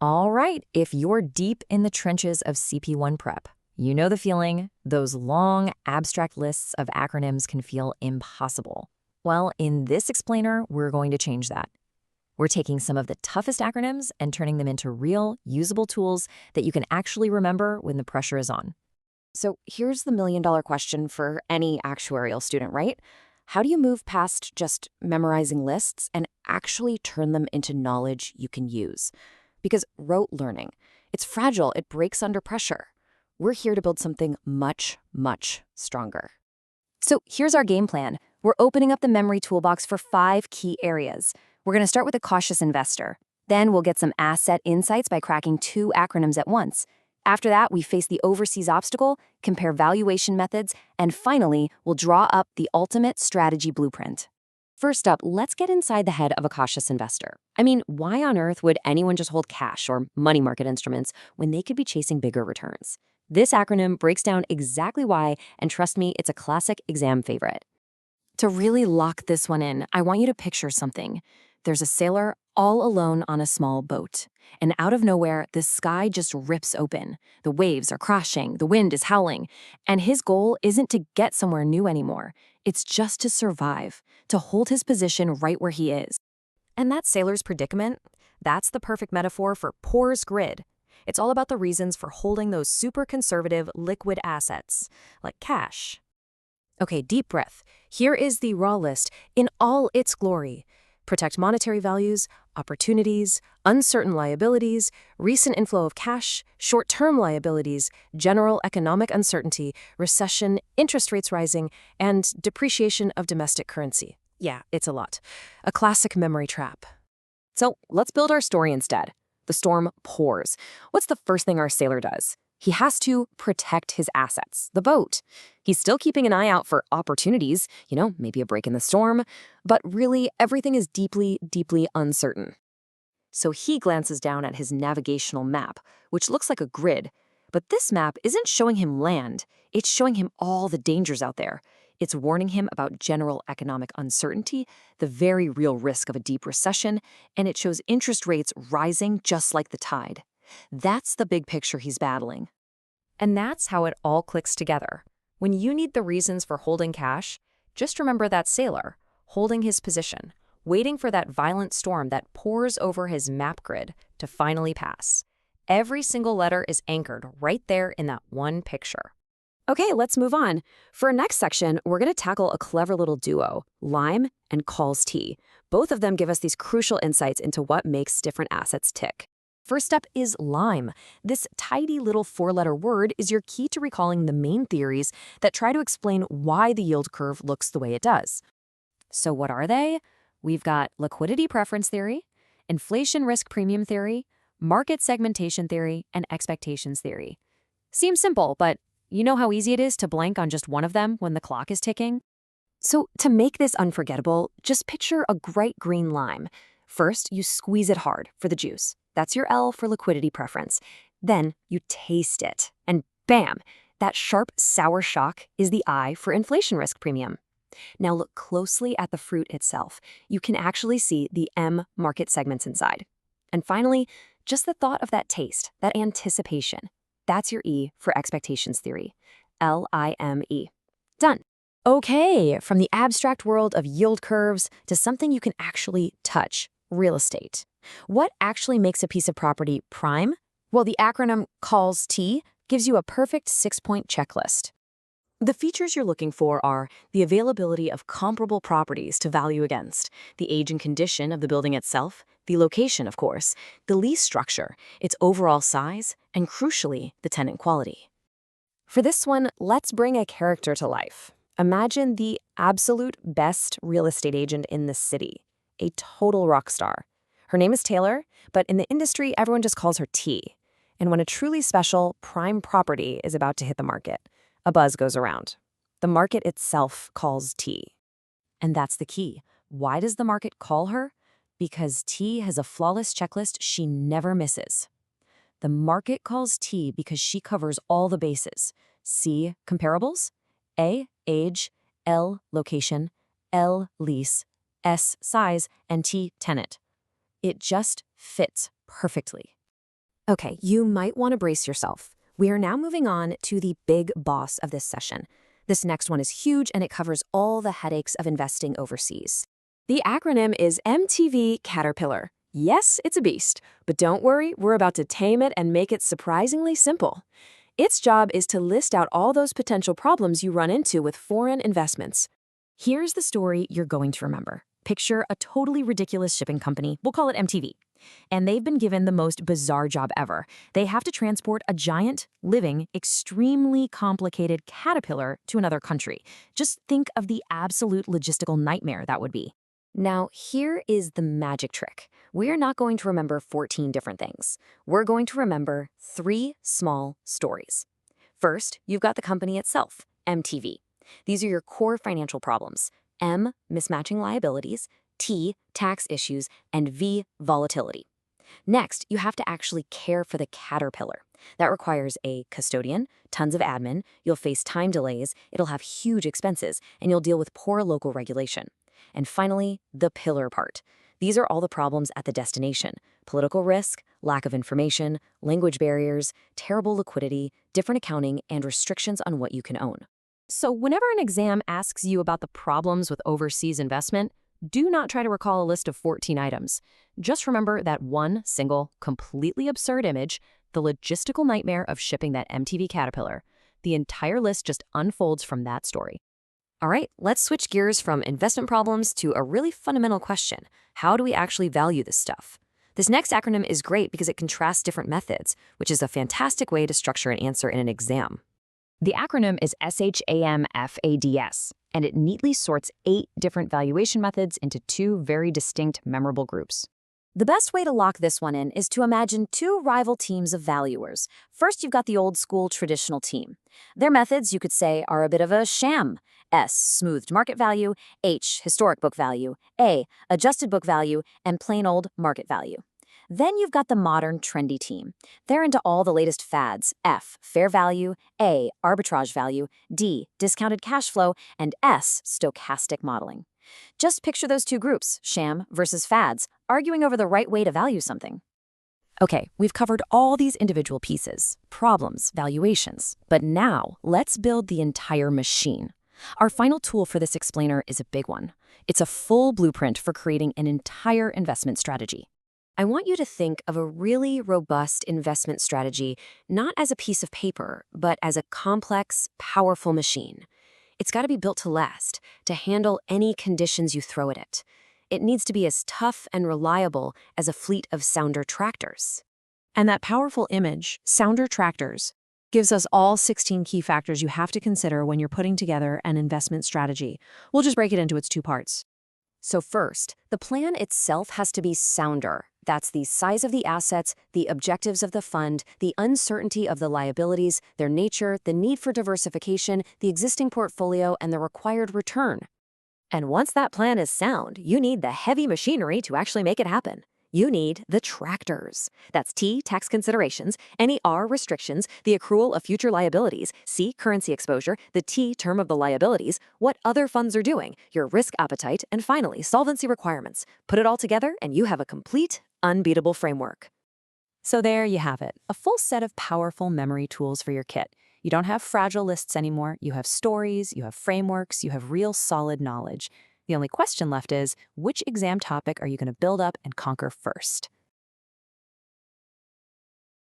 All right, if you're deep in the trenches of CP1 prep, you know the feeling. Those long, abstract lists of acronyms can feel impossible. Well, in this explainer, we're going to change that. We're taking some of the toughest acronyms and turning them into real, usable tools that you can actually remember when the pressure is on. So here's the million-dollar question for any actuarial student, right? How do you move past just memorizing lists and actually turn them into knowledge you can use? Because rote learning, it's fragile, it breaks under pressure. We're here to build something much, much stronger. So here's our game plan. We're opening up the memory toolbox for 5 key areas. We're going to start with a cautious investor. Then we'll get some asset insights by cracking 2 acronyms at once. After that, we face the overseas obstacle, compare valuation methods, and finally, we'll draw up the ultimate strategy blueprint. First up, let's get inside the head of a cautious investor. I mean, why on earth would anyone just hold cash or money market instruments when they could be chasing bigger returns? This acronym breaks down exactly why, and trust me, it's a classic exam favorite. To really lock this one in, I want you to picture something. There's a sailor all alone on a small boat, and out of nowhere, the sky just rips open. The waves are crashing, the wind is howling, and his goal isn't to get somewhere new anymore. It's just to survive, to hold his position right where he is. And that sailor's predicament, that's the perfect metaphor for Poor's grid. It's all about the reasons for holding those super conservative liquid assets, like cash. Okay, deep breath. Here is the raw list in all its glory. Protect monetary values, opportunities, uncertain liabilities, recent inflow of cash, short-term liabilities, general economic uncertainty, recession, interest rates rising, and depreciation of domestic currency. Yeah, it's a lot. A classic memory trap. So let's build our story instead. The storm pours. What's the first thing our sailor does? He has to protect his assets, the boat. He's still keeping an eye out for opportunities, maybe a break in the storm, but really everything is deeply, deeply uncertain. So he glances down at his navigational map, which looks like a grid, but this map isn't showing him land, it's showing him all the dangers out there. It's warning him about general economic uncertainty, the very real risk of a deep recession, and it shows interest rates rising just like the tide. That's the big picture he's battling. And that's how it all clicks together. When you need the reasons for holding cash, just remember that sailor, holding his position, waiting for that violent storm that pours over his map grid to finally pass. Every single letter is anchored right there in that one picture. Okay, let's move on. For our next section, we're going to tackle a clever little duo, Lime and Calls T. Both of them give us these crucial insights into what makes different assets tick. First up is Lime. This tidy little 4-letter word is your key to recalling the main theories that try to explain why the yield curve looks the way it does. So what are they? We've got liquidity preference theory, inflation risk premium theory, market segmentation theory, and expectations theory. Seems simple, but you know how easy it is to blank on just one of them when the clock is ticking? So to make this unforgettable, just picture a bright green lime. First, you squeeze it hard for the juice. That's your L for liquidity preference. Then you taste it, and bam, that sharp, sour shock is the I for inflation risk premium. Now look closely at the fruit itself. You can actually see the M market segments inside. And finally, just the thought of that taste, that anticipation. That's your E for expectations theory. LIME. Done. Okay, from the abstract world of yield curves to something you can actually touch, real estate. What actually makes a piece of property prime? Well, the acronym CALLS T gives you a perfect 6-point checklist. The features you're looking for are the availability of comparable properties to value against, the age and condition of the building itself, the location, of course, the lease structure, its overall size, and crucially, the tenant quality. For this one, let's bring a character to life. Imagine the absolute best real estate agent in the city, a total rock star. Her name is Taylor, but in the industry, everyone just calls her T. And when a truly special prime property is about to hit the market, a buzz goes around. The market itself calls T. And that's the key. Why does the market call her? Because T has a flawless checklist she never misses. The market calls T because she covers all the bases. C, comparables. A, age. L, location. L, lease. S, size. And T, tenant. It just fits perfectly. Okay, you might want to brace yourself. We are now moving on to the big boss of this session. This next one is huge and it covers all the headaches of investing overseas. The acronym is MTV Caterpillar. Yes, it's a beast, but don't worry, we're about to tame it and make it surprisingly simple. Its job is to list out all those potential problems you run into with foreign investments. Here's the story you're going to remember. Picture a totally ridiculous shipping company, we'll call it MTV. And they've been given the most bizarre job ever. They have to transport a giant, living, extremely complicated caterpillar to another country. Just think of the absolute logistical nightmare that would be. Now, here is the magic trick. We're not going to remember 14 different things. We're going to remember 3 small stories. First, you've got the company itself, MTV. These are your core financial problems. M, mismatching liabilities, T, tax issues, and V, volatility. Next, you have to actually care for the caterpillar. That requires a custodian, tons of admin, you'll face time delays, it'll have huge expenses, and you'll deal with poor local regulation. And finally, the pillar part. These are all the problems at the destination: political risk, lack of information, language barriers, terrible liquidity, different accounting, and restrictions on what you can own. So whenever an exam asks you about the problems with overseas investment, do not try to recall a list of 14 items. Just remember that one single, completely absurd image, the logistical nightmare of shipping that MTV Caterpillar. The entire list just unfolds from that story. All right, let's switch gears from investment problems to a really fundamental question. How do we actually value this stuff? This next acronym is great because it contrasts different methods, which is a fantastic way to structure an answer in an exam. The acronym is SHAMFADS, and it neatly sorts 8 different valuation methods into 2 very distinct, memorable groups. The best way to lock this one in is to imagine 2 rival teams of valuers. First, you've got the old-school traditional team. Their methods, you could say, are a bit of a sham. S, smoothed market value, H, historic book value, A, adjusted book value, and plain old market value. Then you've got the modern, trendy team. They're into all the latest fads: F, fair value, A, arbitrage value, D, discounted cash flow, and S, stochastic modeling. Just picture those 2 groups, sham versus fads, arguing over the right way to value something. Okay, we've covered all these individual pieces, problems, valuations, but now let's build the entire machine. Our final tool for this explainer is a big one. It's a full blueprint for creating an entire investment strategy. I want you to think of a really robust investment strategy not as a piece of paper, but as a complex, powerful machine. It's got to be built to last, to handle any conditions you throw at it. It needs to be as tough and reliable as a fleet of Sounder tractors. And that powerful image, Sounder tractors, gives us all 16 key factors you have to consider when you're putting together an investment strategy. We'll just break it into its 2 parts. So first, the plan itself has to be sounder. That's the size of the assets, the objectives of the fund, the uncertainty of the liabilities, their nature, the need for diversification, the existing portfolio, and the required return. And once that plan is sound, you need the heavy machinery to actually make it happen. You need the tractors. That's T, tax considerations, any R, restrictions, the accrual of future liabilities, C, currency exposure, the T, term of the liabilities, what other funds are doing, your risk appetite, and finally, solvency requirements. Put it all together and you have a complete, unbeatable framework. So there you have it, a full set of powerful memory tools for your kit. You don't have fragile lists anymore. You have stories, you have frameworks, you have real solid knowledge. The only question left is, which exam topic are you going to build up and conquer first?